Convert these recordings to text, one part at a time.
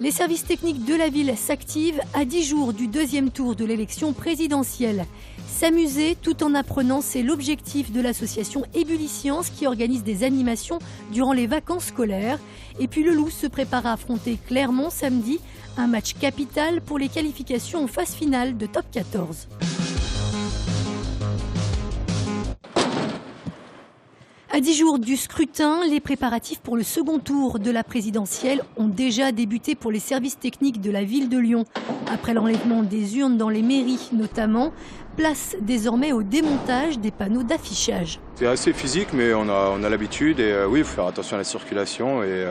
Les services techniques de la ville s'activent à 10 jours du deuxième tour de l'élection présidentielle. S'amuser tout en apprenant, c'est l'objectif de l'association Ébulliscience qui organise des animations durant les vacances scolaires. Et puis le Loup se prépare à affronter Clermont samedi, un match capital pour les qualifications en phase finale de Top 14. À 10 jours du scrutin, les préparatifs pour le second tour de la présidentielle ont déjà débuté pour les services techniques de la ville de Lyon. Après l'enlèvement des urnes dans les mairies notamment, place désormais au démontage des panneaux d'affichage. C'est assez physique, mais on a l'habitude et oui, il faut faire attention à la circulation et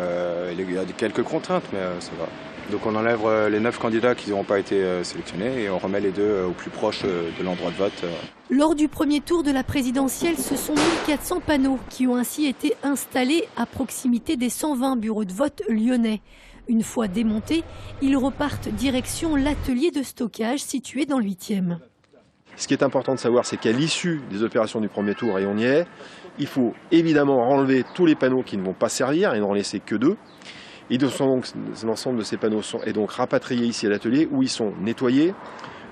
il y a quelques contraintes, mais ça va. Donc on enlève les 9 candidats qui n'auront pas été sélectionnés et on remet les 2 au plus proche de l'endroit de vote. Lors du premier tour de la présidentielle, ce sont 1400 panneaux qui ont ainsi été installés à proximité des 120 bureaux de vote lyonnais. Une fois démontés, ils repartent direction l'atelier de stockage situé dans le 8e. Ce qui est important de savoir, c'est qu'à l'issue des opérations du premier tour, et on y est, il faut évidemment enlever tous les panneaux qui ne vont pas servir et n'en laisser que 2. Et l'ensemble de ces panneaux est donc rapatrié ici à l'atelier où ils sont nettoyés,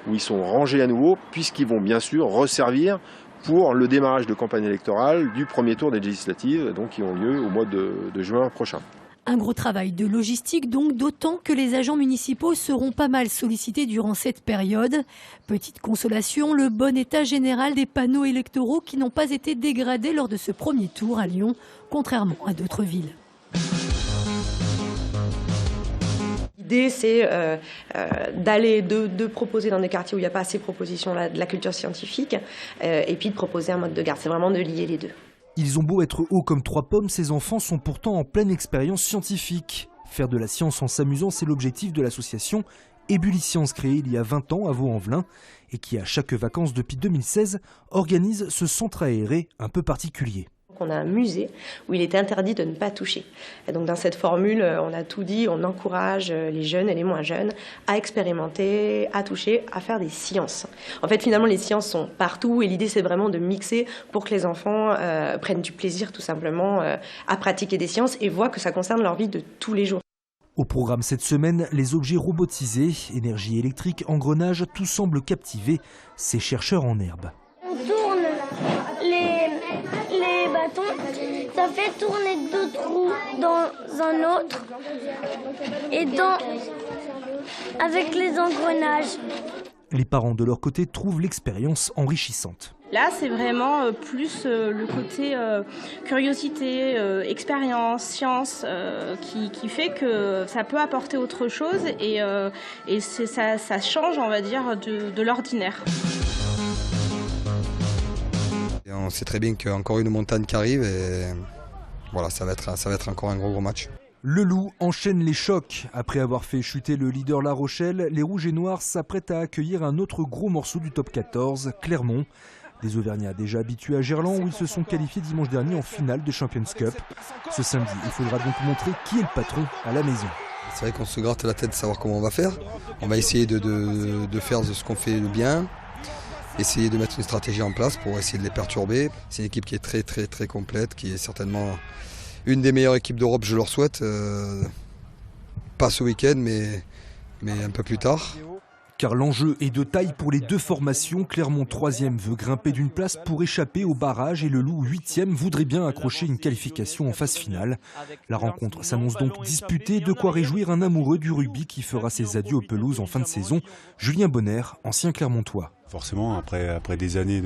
où ils sont rangés à nouveau, puisqu'ils vont bien sûr resservir pour le démarrage de campagne électorale du premier tour des législatives, donc qui ont lieu au mois de juin prochain. Un gros travail de logistique donc, d'autant que les agents municipaux seront pas mal sollicités durant cette période. Petite consolation, le bon état général des panneaux électoraux qui n'ont pas été dégradés lors de ce premier tour à Lyon, contrairement à d'autres villes. L'idée, c'est de proposer dans des quartiers où il n'y a pas assez de propositions de la culture scientifique et puis de proposer un mode de garde. C'est vraiment de lier les deux. Ils ont beau être hauts comme 3 pommes, ces enfants sont pourtant en pleine expérience scientifique. Faire de la science en s'amusant, c'est l'objectif de l'association Ébulliscience, créée il y a 20 ans à Vaux-en-Velin et qui, à chaque vacances depuis 2016, organise ce centre aéré un peu particulier. On a un musée où il est interdit de ne pas toucher. Et donc dans cette formule, on a tout dit, on encourage les jeunes et les moins jeunes à expérimenter, à toucher, à faire des sciences. En fait, finalement, les sciences sont partout et l'idée, c'est vraiment de mixer pour que les enfants prennent du plaisir tout simplement à pratiquer des sciences et voient que ça concerne leur vie de tous les jours. Au programme cette semaine, les objets robotisés, énergie électrique, engrenages, tout semble captiver ces chercheurs en herbe. On tourne les bâtons, ça fait tourner 2 trous dans un autre et avec les engrenages. Les parents de leur côté trouvent l'expérience enrichissante. Là, c'est vraiment plus le côté curiosité, expérience, science qui fait que ça peut apporter autre chose et ça change, on va dire, de l'ordinaire. Et on sait très bien qu'il y a encore une montagne qui arrive et voilà, ça va être encore un gros match. Le Loup enchaîne les chocs. Après avoir fait chuter le leader La Rochelle, les Rouges et Noirs s'apprêtent à accueillir un autre gros morceau du top 14, Clermont. Des Auvergnats déjà habitués à Gerland où ils se sont qualifiés dimanche dernier en finale de Champions Cup. Ce samedi, il faudra donc montrer qui est le patron à la maison. C'est vrai qu'on se gratte la tête de savoir comment on va faire. On va essayer de faire ce qu'on fait de bien, essayer de mettre une stratégie en place pour essayer de les perturber. C'est une équipe qui est très complète, qui est certainement une des meilleures équipes d'Europe, je leur souhaite. Pas ce week-end, mais un peu plus tard. Car l'enjeu est de taille pour les 2 formations. Clermont 3e veut grimper d'une place pour échapper au barrage et le Loup 8e voudrait bien accrocher une qualification en phase finale. La rencontre s'annonce donc disputée, de quoi réjouir un amoureux du rugby qui fera ses adieux aux pelouses en fin de saison, Julien Bonner, ancien Clermontois. Forcément, après des années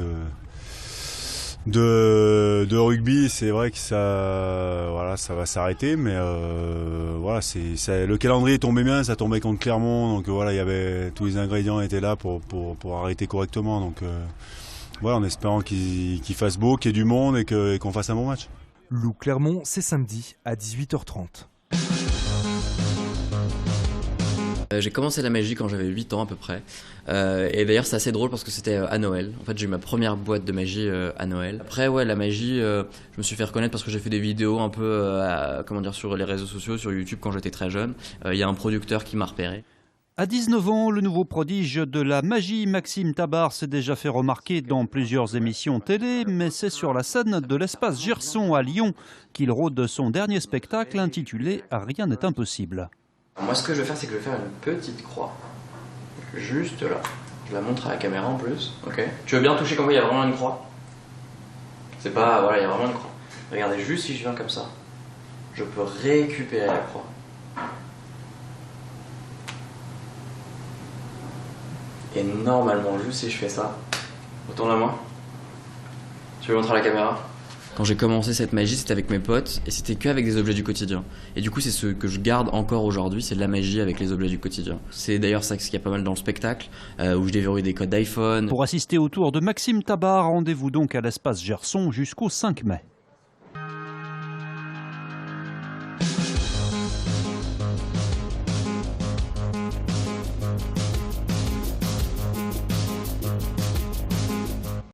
de rugby, c'est vrai que ça va s'arrêter, mais le calendrier tombait bien, ça tombait contre Clermont, donc voilà, il y avait tous les ingrédients étaient là pour arrêter correctement, donc voilà, en espérant qu'il fasse beau, qu'il y ait du monde et qu'on fasse un bon match. Loup Clermont, c'est samedi à 18h30. J'ai commencé la magie quand j'avais 8 ans à peu près. Et d'ailleurs c'est assez drôle parce que c'était à Noël. En fait j'ai eu ma première boîte de magie à Noël. Après ouais, la magie, je me suis fait reconnaître parce que j'ai fait des vidéos un peu sur les réseaux sociaux, sur YouTube quand j'étais très jeune. Il y a un producteur qui m'a repéré. À 19 ans, le nouveau prodige de la magie, Maxime Tabar, s'est déjà fait remarquer dans plusieurs émissions télé, mais c'est sur la scène de l'Espace Gerson à Lyon qu'il rôde son dernier spectacle intitulé « Rien n'est impossible ». Moi, ce que je vais faire, c'est que je vais faire une petite croix, juste là. Je la montre à la caméra en plus, ok. Tu veux bien toucher comme il y a vraiment une croix? C'est pas, voilà, il y a vraiment une croix. Regardez, juste si je viens comme ça, je peux récupérer la croix. Et normalement, juste si je fais ça, retourne la main. Tu veux montrer à la caméra? Quand j'ai commencé cette magie, c'était avec mes potes et c'était qu'avec des objets du quotidien. Et du coup, c'est ce que je garde encore aujourd'hui, c'est de la magie avec les objets du quotidien. C'est d'ailleurs ça qu'il y a pas mal dans le spectacle, où je déverrouille des codes d'iPhone. Pour assister au tour de Maxime Tabar, rendez-vous donc à l'Espace Gerson jusqu'au 5 mai.